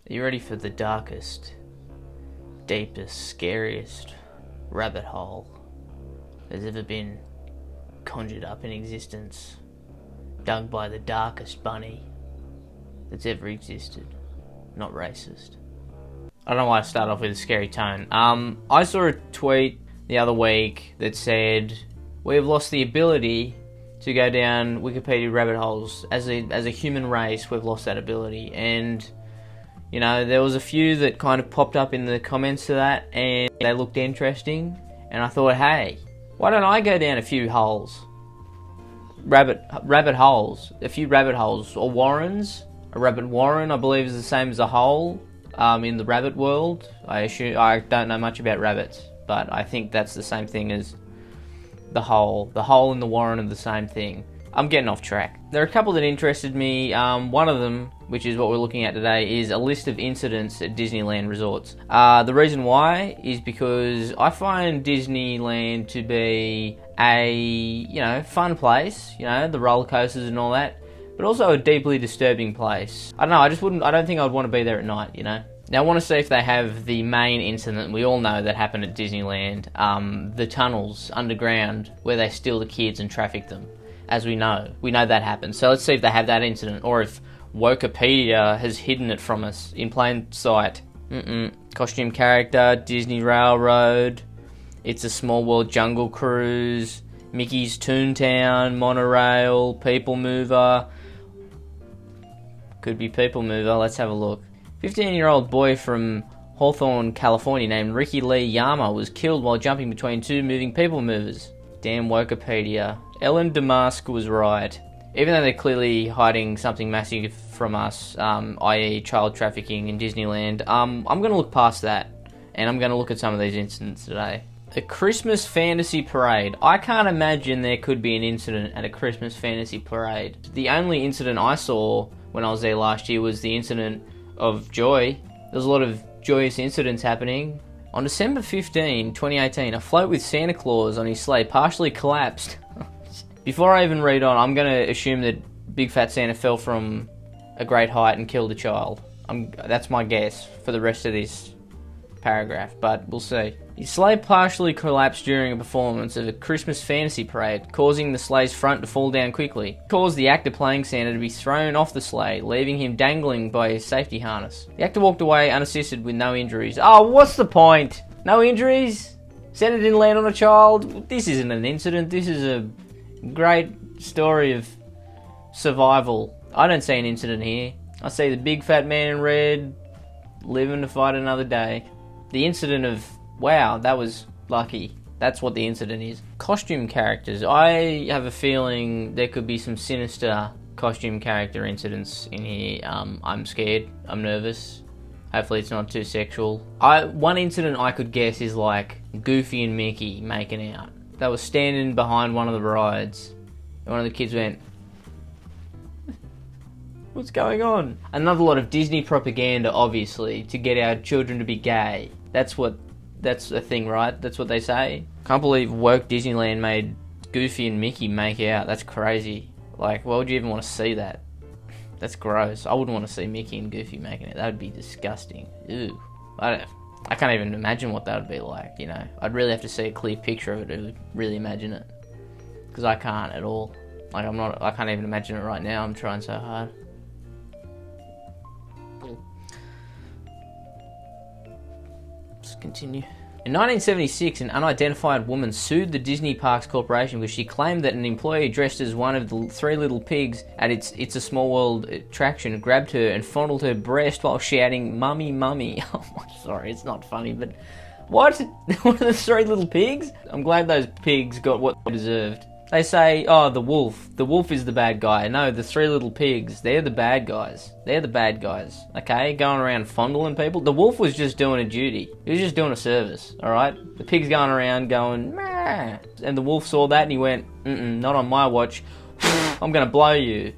Are you ready for the darkest, deepest, scariest rabbit hole that's ever been conjured up in existence, dug by the darkest bunny that's ever existed? Not racist. I don't know why I start off with a scary tone. I saw a tweet the other week that said, we have lost the ability to go down Wikipedia rabbit holes. As a human race, we've lost that ability. And, you know, there was a few that kind of popped up in the comments to that, and they looked interesting. And I thought, hey, why don't I go down a few holes? Rabbit holes. A few rabbit holes. Or warrens. A rabbit warren, I believe, is the same as a hole in the rabbit world. I don't know much about rabbits, but I think that's the same thing as the hole. The hole and the warren are the same thing. I'm getting off track. There are a couple that interested me. One of them, which is what we're looking at today, is a list of incidents at Disneyland resorts. The reason why is because I find Disneyland to be a, fun place, the roller coasters and all that, but also a deeply disturbing place. I don't know, I don't think I'd want to be there at night, Now I want to see if they have the main incident we all know that happened at Disneyland, the tunnels underground where they steal the kids and traffic them. As we know that happened. So let's see if they have that incident, or if Wikipedia has hidden it from us in plain sight. Costume character, Disney Railroad, It's a Small World Jungle Cruise, Mickey's Toontown, Monorail, PeopleMover. Could be PeopleMover, let's have a look. 15-year-old boy from Hawthorne, California, named Ricky Lee Yama was killed while jumping between two moving people movers. Damn Wikipedia. Ellen Damask was right. Even though they're clearly hiding something massive from us, i.e. child trafficking in Disneyland, I'm going to look past that, and I'm going to look at some of these incidents today. A Christmas fantasy parade. I can't imagine there could be an incident at a Christmas fantasy parade. The only incident I saw when I was there last year was the incident of joy. There was a lot of joyous incidents happening. On December 15, 2018, a float with Santa Claus on his sleigh partially collapsed. Before I even read on, I'm going to assume that Big Fat Santa fell from a great height and killed a child. That's my guess for the rest of this paragraph, but we'll see. His sleigh partially collapsed during a performance of a Christmas fantasy parade, causing the sleigh's front to fall down quickly. It caused the actor playing Santa to be thrown off the sleigh, leaving him dangling by his safety harness. The actor walked away unassisted with no injuries. Oh, what's the point? No injuries? Santa didn't land on a child? This isn't an incident, this is a great story of survival. I don't see an incident here. I see the big fat man in red living to fight another day. The incident of, wow, that was lucky. That's what the incident is. Costume characters. I have a feeling there could be some sinister costume character incidents in here. I'm scared. I'm nervous. Hopefully it's not too sexual. One incident I could guess is like Goofy and Mickey making out. They were standing behind one of the rides, and one of the kids went, what's going on? Another lot of Disney propaganda, obviously, to get our children to be gay. That's a thing, right? That's what they say. Can't believe woke Disneyland made Goofy and Mickey make out. That's crazy. Like, why would you even want to see that? That's gross. I wouldn't want to see Mickey and Goofy making it. That would be disgusting. Ew. I can't even imagine what that would be like, I'd really have to see a clear picture of it to really imagine it. Because I can't at all. Like, I can't even imagine it right now. I'm trying so hard. Let's continue. In 1976, an unidentified woman sued the Disney Parks Corporation because she claimed that an employee dressed as one of the three little pigs at its It's a Small World attraction grabbed her and fondled her breast while shouting, "Mummy, mummy." Oh, sorry, it's not funny, but what? What are the three little pigs? I'm glad those pigs got what they deserved. They say, oh, the wolf. The wolf is the bad guy. No, the three little pigs, they're the bad guys. They're the bad guys, okay? Going around fondling people. The wolf was just doing a duty. He was just doing a service, alright? The pig's going around going, meh. And the wolf saw that and he went, not on my watch. I'm going to blow you.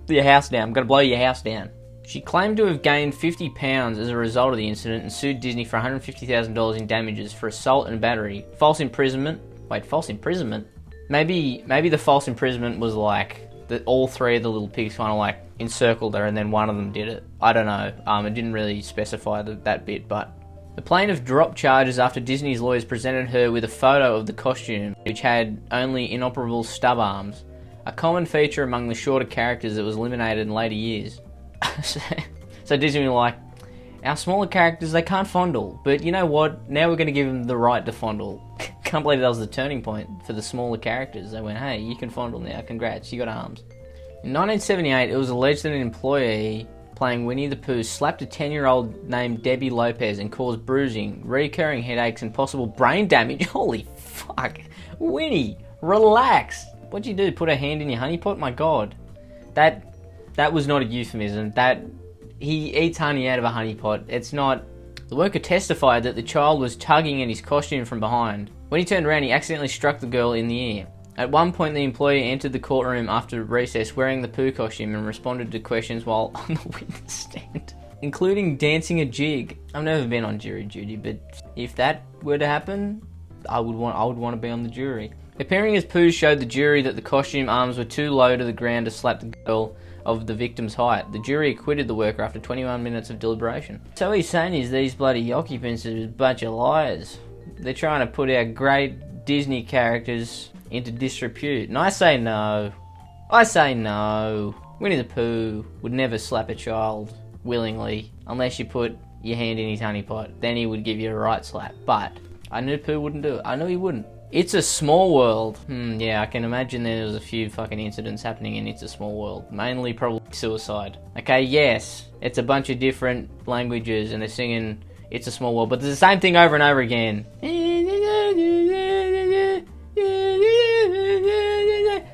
Your house down. I'm going to blow your house down. She claimed to have gained 50 pounds as a result of the incident and sued Disney for $150,000 in damages for assault and battery, false imprisonment. Wait, false imprisonment? Maybe the false imprisonment was like that all three of the little pigs kind of like encircled her and then one of them did it. I don't know. It didn't really specify that bit, but the plaintiff dropped charges after Disney's lawyers presented her with a photo of the costume, which had only inoperable stub arms, a common feature among the shorter characters that was eliminated in later years. So Disney were like, our smaller characters, they can't fondle, but you know what? Now we're going to give them the right to fondle. Can't believe that was the turning point for the smaller characters. They went, hey, you can fondle now, congrats, you got arms. In 1978, it was alleged that an employee playing Winnie the Pooh slapped a 10-year-old named Debbie Lopez and caused bruising, recurring headaches, and possible brain damage. Holy fuck. Winnie, relax. What'd you do, put a hand in your honey pot? My god. That was not a euphemism. He eats honey out of a honey pot. It's not... The worker testified that the child was tugging at his costume from behind. When he turned around, he accidentally struck the girl in the ear. At one point, the employee entered the courtroom after recess wearing the Pooh costume and responded to questions while on the witness stand, including dancing a jig. I've never been on jury duty, but if that were to happen, I would want to be on the jury. Appearing as Pooh showed the jury that the costume arms were too low to the ground to slap the girl of the victim's height. The jury acquitted the worker after 21 minutes of deliberation. So what he's saying is these bloody occupants are a bunch of liars. They're trying to put our great Disney characters into disrepute. And I say no. I say no. Winnie the Pooh would never slap a child willingly unless you put your hand in his honey pot. Then he would give you a right slap. But I knew Pooh wouldn't do it. I knew he wouldn't. It's a Small World. Yeah, I can imagine there was a few fucking incidents happening in It's a Small World. Mainly probably suicide. Okay, yes, it's a bunch of different languages and they're singing It's a Small World, but it's the same thing over and over again.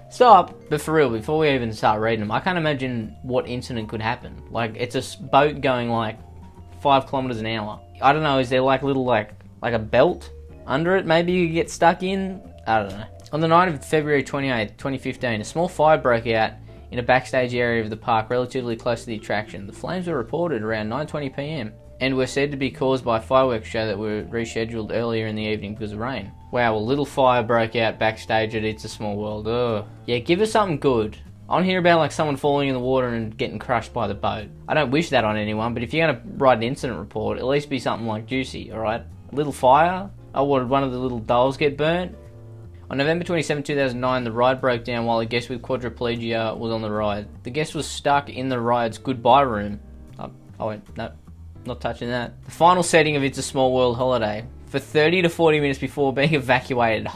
Stop! But for real, before we even start reading them, I can't imagine what incident could happen. Like, it's a boat going like 5 kilometers an hour. I don't know, is there like little like a belt under it? Maybe you get stuck in? I don't know. On the night of February 28th, 2015, a small fire broke out in a backstage area of the park relatively close to the attraction. The flames were reported around 9:20 p.m. and were said to be caused by a fireworks show that were rescheduled earlier in the evening because of rain. Wow, a little fire broke out backstage at It's a Small World. Ugh. Yeah, give us something good. I want to hear about like someone falling in the water and getting crushed by the boat. I don't wish that on anyone, but if you're going to write an incident report, at least be something like juicy, alright? A little fire? Oh, what, did one of the little dolls get burnt? On November 27, 2009, the ride broke down while a guest with quadriplegia was on the ride. The guest was stuck in the ride's goodbye room. Oh wait, no, not touching that. The final setting of It's a Small World holiday. For 30 to 40 minutes before being evacuated.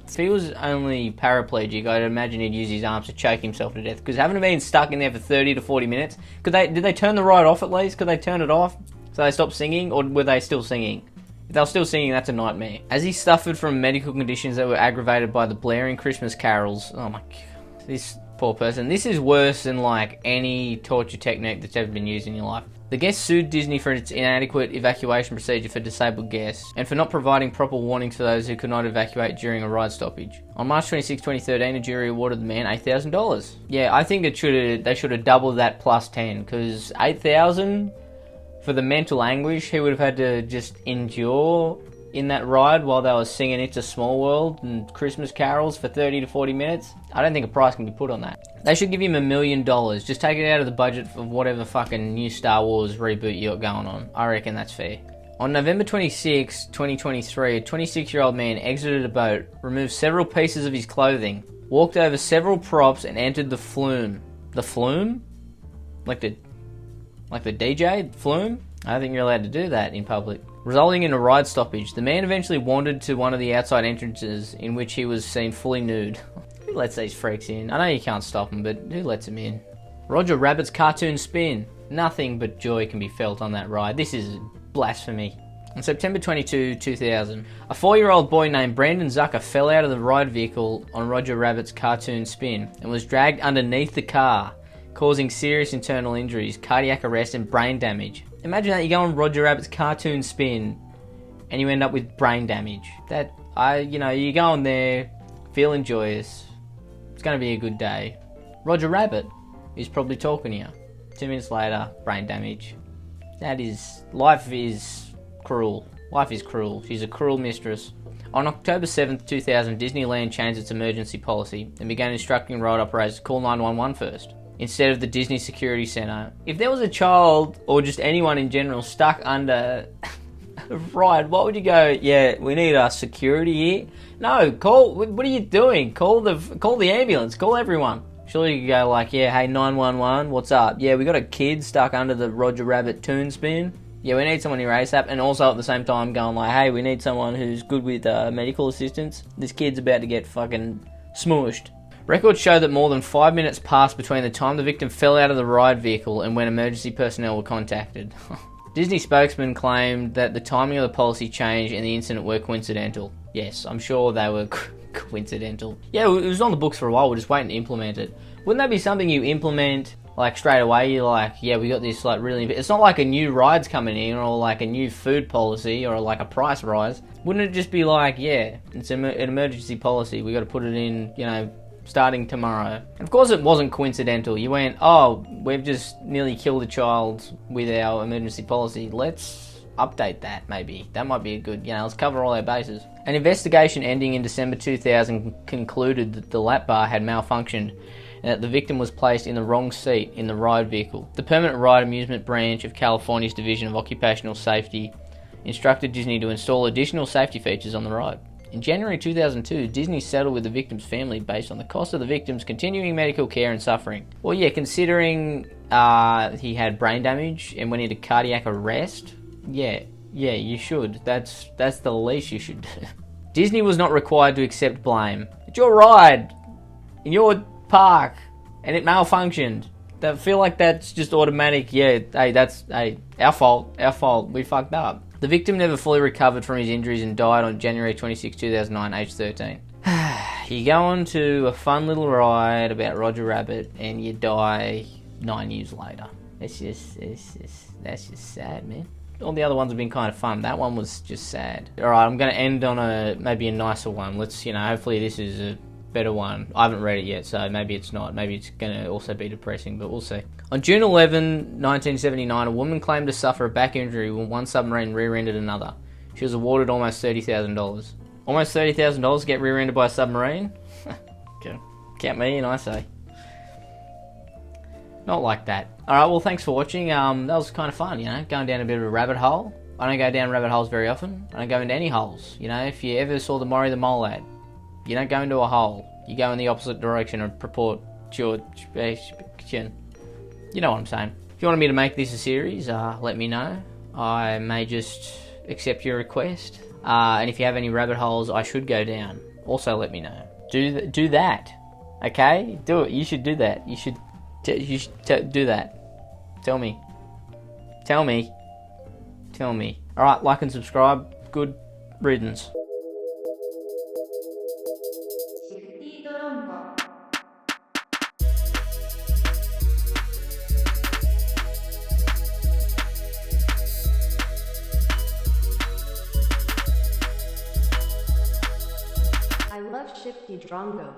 If he was only paraplegic, I'd imagine he'd use his arms to choke himself to death. Because having been stuck in there for 30 to 40 minutes, did they turn the ride off at least? Could they turn it off so they stopped singing? Or were they still singing? If they were still singing, that's a nightmare. As he suffered from medical conditions that were aggravated by the blaring Christmas carols. Oh my god. This poor person. This is worse than like any torture technique that's ever been used in your life. The guest sued Disney for its inadequate evacuation procedure for disabled guests and for not providing proper warnings for those who could not evacuate during a ride stoppage. On March 26, 2013, a jury awarded the man $8,000. Yeah, I think they should have doubled that plus 10, because $8,000 for the mental anguish he would have had to just endure in that ride while they were singing It's a Small World and Christmas carols for 30 to 40 minutes. I don't think a price can be put on that. They should give him $1 million. Just take it out of the budget of whatever fucking new Star Wars reboot you got going on. I reckon that's fair. On November 26, 2023, a 26-year-old man exited a boat, removed several pieces of his clothing, walked over several props and entered the flume. The flume? Like the DJ? Flume? I don't think you're allowed to do that in public. Resulting in a ride stoppage. The man eventually wandered to one of the outside entrances, in which he was seen fully nude. Who lets these freaks in? I know you can't stop them, but who lets them in? Roger Rabbit's cartoon spin. Nothing but joy can be felt on that ride. This is blasphemy. On September 22, 2000, a 4-year-old boy named Brandon Zucker fell out of the ride vehicle on Roger Rabbit's cartoon spin and was dragged underneath the car, causing serious internal injuries, cardiac arrest and brain damage. Imagine that, you go on Roger Rabbit's cartoon spin and you end up with brain damage. You go on there feeling joyous. It's going to be a good day. Roger Rabbit is probably talking to you. 2 minutes later, brain damage. Life is cruel. Life is cruel. She's a cruel mistress. On October 7th, 2000, Disneyland changed its emergency policy and began instructing ride operators to call 911 first, instead of the Disney Security Center. If there was a child, or just anyone in general, stuck under a ride, what would you go, yeah, we need our security here? No, what are you doing? Call the ambulance, call everyone. Surely you could go like, yeah, hey, 911, what's up? Yeah, we got a kid stuck under the Roger Rabbit toon spin. Yeah, we need someone here ASAP, and also at the same time going like, hey, we need someone who's good with medical assistance. This kid's about to get fucking smooshed. Records show that more than 5 minutes passed between the time the victim fell out of the ride vehicle and when emergency personnel were contacted. Disney spokesman claimed that the timing of the policy change and the incident were coincidental. Yes, I'm sure they were coincidental. Yeah, it was on the books for a while, we're just waiting to implement it. Wouldn't that be something you implement like straight away? You're like, yeah, we got this like really... It's not like a new ride's coming in or like a new food policy or like a price rise. Wouldn't it just be like, yeah, it's an emergency policy, we got to put it in, you know, starting tomorrow. And of course it wasn't coincidental. You went, oh, we've just nearly killed a child with our emergency policy. Let's update that maybe. That might be a good, you know, let's cover all our bases. An investigation ending in December 2000 concluded that the lap bar had malfunctioned and that the victim was placed in the wrong seat in the ride vehicle. The Permanent Ride Amusement Branch of California's Division of Occupational Safety instructed Disney to install additional safety features on the ride. In January 2002, Disney settled with the victim's family based on the cost of the victim's continuing medical care and suffering. Well, yeah, considering he had brain damage and went into cardiac arrest, yeah, you should. That's the least you should do. Disney was not required to accept blame. It's your ride in your park and it malfunctioned. I feel like that's just automatic. Yeah, hey, our fault. We fucked up. The victim never fully recovered from his injuries and died on January 26, 2009, aged 13. You go on to a fun little ride about Roger Rabbit and you die 9 years later. That's just sad, man. All the other ones have been kind of fun. That one was just sad. Alright, I'm going to end on maybe a nicer one. Let's, hopefully this is a better one. I haven't read it yet, so maybe it's not. Maybe it's going to also be depressing, but we'll see. On June 11, 1979, a woman claimed to suffer a back injury when one submarine rear-ended another. She was awarded almost $30,000. Almost $30,000 to get rear-ended by a submarine? Count me in, I say. Not like that. Alright, well, thanks for watching. That was kind of fun, going down a bit of a rabbit hole. I don't go down rabbit holes very often. I don't go into any holes. If you ever saw the Maury the Mole ad, you don't go into a hole. You go in the opposite direction and purport your... You know what I'm saying. If you wanted me to make this a series, let me know. I may just accept your request. And if you have any rabbit holes I should go down, also let me know. Do that. Okay? Do it. You should do that. You should do that. Tell me. Alright, like and subscribe. Good riddance. Shifty Drongo. I love Shifty Drongo.